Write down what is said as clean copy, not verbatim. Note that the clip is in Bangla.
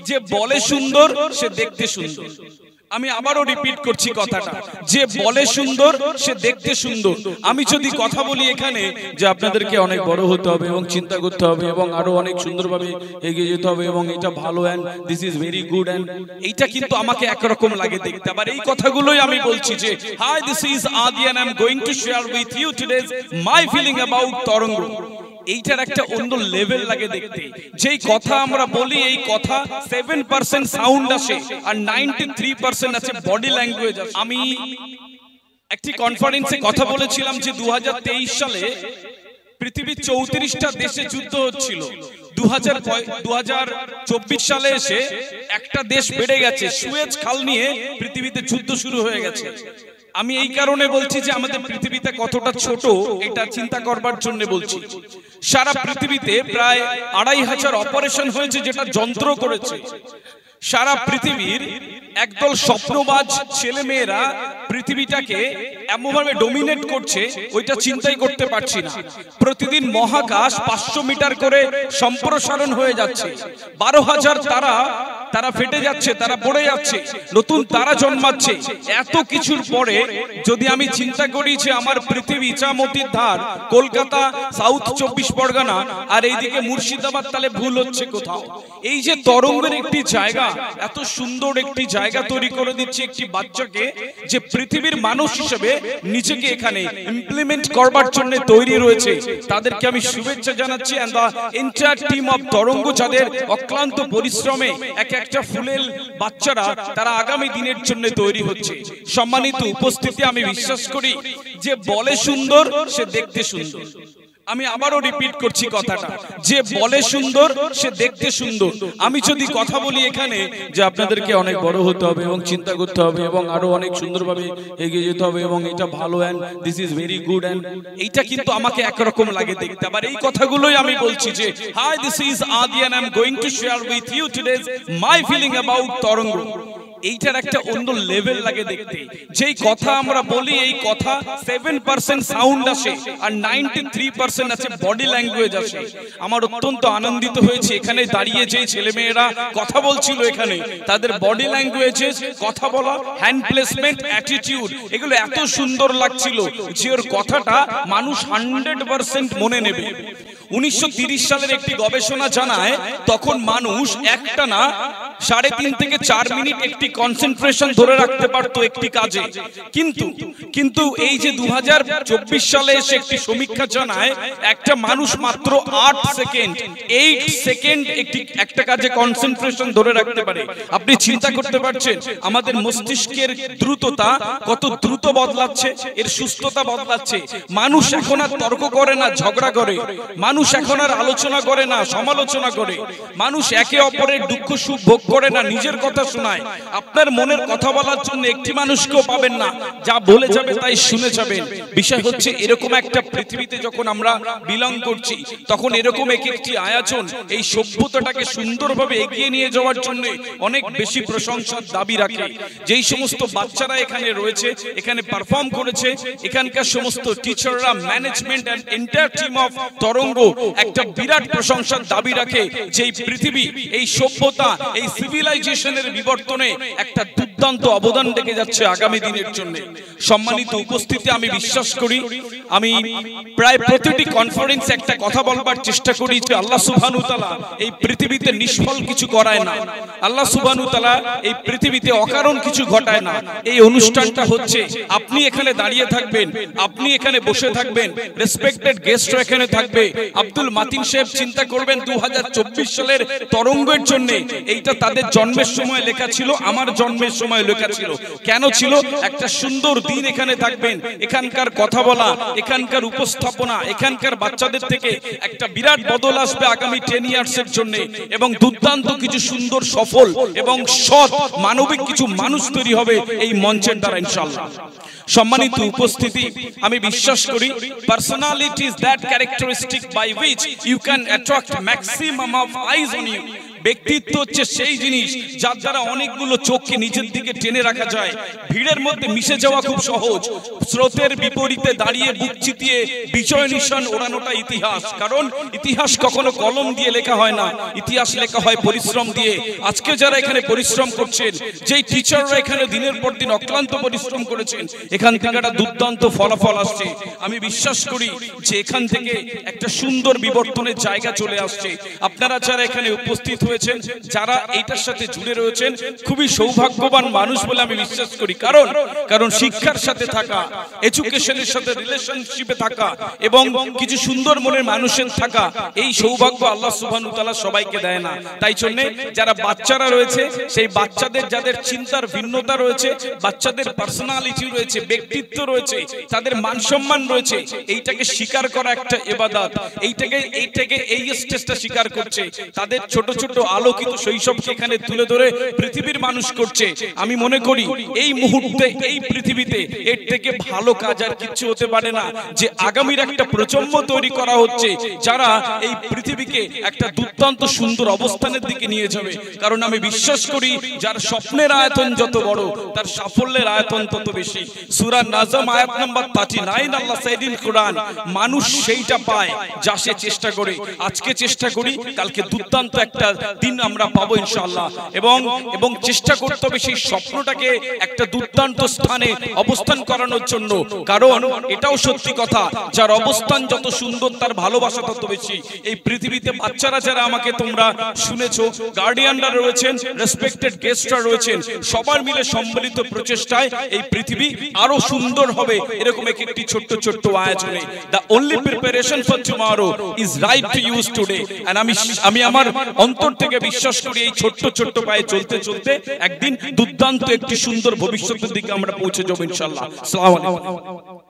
যে বলে সুন্দর সে দেখতে সুন্দর। আমি আবারও রিপিট করছি কথাটা, যে বলে সুন্দর সে দেখতে সুন্দর। আমি যদি কথা বলি এখানে যে আপনাদেরকে অনেক বড় হতে হবে এবং চিন্তা করতে হবে এবং আরো অনেক সুন্দরভাবে এগিয়ে যেতে হবে এবং এটা ভালো and this is very good and এইটা কিন্তু আমাকে একরকম লাগে দেখতে। আবার এই কথাগুলোই আমি বলছি যে hi this is Adi and I am going to share with you today my feeling about Tarang. এইটার একটা অন্য লেভেল লাগে দেখতে। যেই কথা আমরা বলি এই কথা 7% সাউন্ড আসে আর 93% আছে বডি ল্যাঙ্গুয়েজ। আমি একটি কনফারেন্সে কথা বলেছিলাম যে 2023 সালে পৃথিবীর 34টা দেশে যুদ্ধ হচ্ছিল। 2024 সালে এসে একটা দেশ বেড়ে গেছে, সুয়েজ খাল নিয়ে পৃথিবীতে যুদ্ধ শুরু হয়ে গেছে। আমি এই কারণে বলছি যে আমাদের পৃথিবীতে কতটা ছোট এটা চিন্তা করবার জন্য বলছি। সারা পৃথিবীতে প্রায় 2500 অপারেশন হয়েছে যেটা যন্ত্র করেছে। সারা পৃথিবীর একদল স্বপ্নবাজ ছেলে মেয়েরা পৃথিবীটাকে এমনভাবে ডমিনেট করছে ওইটা চিন্তাই করতে পারছি না। প্রতিদিন মহাকাশ 500 মিটার করে সম্প্রসারণ হয়ে যাচ্ছে। 12,000 তারা ফেটে যাচ্ছে, তারা পড়ে যাচ্ছে, নতুন তারা জন্মাচ্ছে। এত কিছুর পরে যদি আমি চিন্তা করি যে আমার পৃথিবী ইছামতির ধার কলকাতা, সাউথ 24 পরগনা আর এইদিকে মুর্শিদাবাদ, তাহলে ভুল হচ্ছে কোথাও। এই যে তরঙ্গের একটি জায়গা, এত সুন্দর একটি জায়গা তৈরি করে দিচ্ছে একটি বাচ্চাকে যে পৃথিবীর মানুষ হিসেবে নিজেকে এখানে ইমপ্লিমেন্ট করবার জন্য তৈরি রয়েছে, তাদেরকে আমি শুভেচ্ছা জানাচ্ছি। And the entire team of Tarang, যাদের অক্লান্ত পরিশ্রমে একটা ফুলেল বাচ্চারা তারা আগামী দিনের জন্য তৈরি হচ্ছে। সম্মানিত উপস্থিতি, আমি বিশ্বাস করি যে বলে সুন্দর সে দেখতে সুন্দর। আমি আবারও রিপিট করছি কথাটা, যে বলে সুন্দর সে দেখতে সুন্দর। আমি যদি কথা বলি এখানে যে আপনাদেরকে অনেক বড় হতে হবে এবং চিন্তা করতে হবে এবং আরো অনেক সুন্দরভাবে এগিয়ে যেতে হবে এবং এটা ভালো and this is very good and এইটা কিন্তু আমাকে একরকম লাগে দেখতে। আবার এই কথাগুলোই আমি বলছি যে hi this is Adi and I am going to share with you today my feeling about Tarang. এইটার একটা অন্য লেভেল লাগে দেখতে। যেই কথা আমরা বলি এই কথা 7% সাউন্ড আসে আর 93% আছে বডি ল্যাঙ্গুয়েজ আসে। আমার অত্যন্ত আনন্দিত হয়েছে এখানে দাঁড়িয়ে যেই ছেলেমেয়েরা কথা বলছিল এখানে, তাদের বডি ল্যাঙ্গুয়েজেস, কথা বলা, হ্যান্ড প্লেসমেন্ট, অ্যাটিটিউড, এগুলো এত সুন্দর লাগছিল যে ওর কথাটা মানুষ 100% মনে নেবে। 1930 সালের একটি গবেষণা জানায় তখন মানুষ একটানা 3.5 থেকে 4 মিনিট একটি কনসেন্ট্রেশন ধরে রাখতে পারত একটি কাজে। কিন্তু এই যে 2024 সালে এসে একটি সমীক্ষা জানায় একটা মানুষ মাত্র 8 সেকেন্ড একটা কাজে কনসেন্ট্রেশন ধরে রাখতে পারে। আপনি চিন্তা করতে পারছেন আমাদের মস্তিষ্কের দ্রুততা কত দ্রুত বদলাচ্ছে, এর সুস্থতা বদলাচ্ছে। মানুষ এখন আর তর্ক করে না, ঝগড়া করে। মানুষ এখন আর আলোচনা করে না, সমালোচনা করে। মানুষ একে অপরের দুঃখ সুখ ভোগ করে না, নিজের কথা শোনায়। আপনার মনের কথা বলার জন্য একটি মানুষকেও পাবেন না, যা বলে যাবে তাই শুনে যাবেন। বিষয় হচ্ছে এরকম একটা পৃথিবীতে যখন আমরা বিলং করছি তখন এরকম একটি আয়োজন এই সভ্যতাটাকে সুন্দরভাবে এগিয়ে নিয়ে যাওয়ার জন্য অনেক বেশি প্রশংসার দাবি রাখে। যেই সমস্ত বাচ্চারা এখানে রয়েছে, এখানে পারফর্ম করেছে, এখানকার সমস্ত টিচাররা, management and entire team of Tarang একটা বিরাট প্রশংসার দাবি রাখে যে এই পৃথিবী, এই সভ্যতা, এই সিভিলাইজেশনের বিবর্তনে একটা দুর্দান্ত অবদান রেখে যাচ্ছে আগামী দিনের জন্য। সম্মানিত উপস্থিতি, আমি বিশ্বাস করি আমি প্রায় প্রতিটি কনফারেন্সে একটা কথা বলবার চেষ্টা করি যে আল্লাহ সুবহানাহু ওয়া তাআলা এই পৃথিবীতে নিষ্ফল কিছু করায় না। আল্লাহ সুবহানাহু ওয়া তাআলা এই পৃথিবীতে অকারণ কিছু ঘটায় না। এই অনুষ্ঠানটা হচ্ছে আপনি এখানে দাঁড়িয়ে থাকবেন, আপনি এখানে বসে থাকবেন, রেসপেক্টেড গেস্টরা এখানে থাকবে। আব্দুল মাতিন সাহেব চিন্তা করবেন 2024 সালের তরঙ্গের জন্য। এইটা তাদের জন্মের সময় লেখা ছিল, আমার জন্মের সময় লেখা ছিল। কেন ছিল? একটা সুন্দর দিন এখানে থাকবেন, এখানকার কথা বলা, এখানকার উপস্থাপনা, এখানকার বাচ্চাদের থেকে একটা বিরাট বদল আসবে আগামী 10 ইয়ার্সের জন্য এবং দুর্দান্ত কিছু সুন্দর, সফল এবং সৎ মানবিক কিছু মানুষ তৈরি হবে এই মঞ্চের দ্বারা ইনশাআল্লাহ। সম্মানিত উপস্থিতি, আমি বিশ্বাস করি personality is that characteristic by which you can attract maximum of eyes on you. ব্যক্তিত্ব হচ্ছে সেই জিনিস যার দ্বারা অনেকগুলো চোখকে নিজের দিকে টেনে রাখা যায়। ভিড়ের মধ্যে মিশে যাওয়া খুব সহজ, স্রোতের বিপরীতে দাঁড়িয়ে বুক চিতিয়ে বিজয় নিশান ওড়ানোটা ইতিহাস। কারণ ইতিহাস কখনো কলম দিয়ে লেখা হয় না, ইতিহাস লেখা হয় পরিশ্রম দিয়ে। আজকে যারা এখানে পরিশ্রম করছেন, যেই টিচাররা এখানে দিনের পর দিন অক্লান্ত পরিশ্রম করেছেন, এখান থেকে একটা দুর্দান্ত ফলাফল আসছে। আমি বিশ্বাস করি যে এখান থেকে একটা সুন্দর বিবর্তনের জায়গা চলে আসছে। আপনারা যারা এখানে উপস্থিত হয়েছেন, যারা এইটার সাথে জুড়ে রয়েছেন, খুবই সৌভাগ্যবান মানুষ বলে আমি বিশ্বাস করি। কারণ শিক্ষার সাথে থাকা, এডুকেশনের সাথে রিলেশনশিপে থাকা এবং কিছু সুন্দর মনের মানুষের থাকা, এই সৌভাগ্য আল্লাহ সুবহানাহু ওয়া তাআলা সবাইকে দেয় না। তাই জন্য যারা বাচ্চারা রয়েছে, সেই বাচ্চাদের যাদের চিন্তার ভিন্নতা রয়েছে, বাচ্চাদের পার্সোনালিটি রয়েছে, ব্যক্তিত্ব রয়েছে, তাদের মান সম্মান রয়েছে, এইটাকে স্বীকার করা একটা ইবাদত। এইটাকে এই স্টেজটা স্বীকার করছে, তাদের ছোট ছোট আলোকিত শৈশবকে এখানে তুলে ধরে পৃথিবীর মানুষ করছে। আমি মনে করি এই মুহূর্তে এই পৃথিবীতে এর থেকে ভালো কাজ আর কিছু হতে পারে না, যে আগামীর একটা প্রজন্ম তৈরি করা হচ্ছে যারা এই পৃথিবীকে একটা দুর্দান্ত সুন্দর অবস্থানের দিকে নিয়ে যাবে। কারণ আমি বিশ্বাস করি যার স্বপ্নের আয়তন যত বড়, তার সাফল্যের আয়তন তত বেশি। সূরা নাজম আয়াত নাম্বার 39 আল্লাহ সাইদিন কোরআন, মানুষ সেইটা পায় যা সে চেষ্টা করে। আজকে চেষ্টা করি, কালকে দুর্দান্ত একটা দিন আমরা পাবো ইনশাআল্লাহ। এবং চেষ্টা করতে হবে সেই স্বপ্নটাকে একটা দুর্দান্ত স্থানে অবস্থান করানোর জন্য। কারণ এটাও সত্যি কথা, যার অবস্থান যত সুন্দর তার ভালোবাসা তত বেশি। এই পৃথিবীতে বাচ্চারা যারা আমাকে তোমরা শুনেছো, গার্ডিয়ানরা রয়েছেন, রেসপেক্টেড গেস্টরা রয়েছেন, সবার মিলে সম্মিলিত প্রচেষ্টায় এই পৃথিবী আরো সুন্দর হবে। এরকম একটি ছোট্ট ছোট্ট আয়োজনে the only preparation for tomorrow is right to use today, and আমি আমার অন্তর থেকে বিশ্বাস করি এই ছোট্ট ছোট্ট পায়ে চলতে চলতে একদিন দুর্দান্ত একটি সুন্দর ভবিষ্যতের দিকে আমরা পৌঁছে যাবো ইনশাআল্লাহ। আসসালামু আলাইকুম।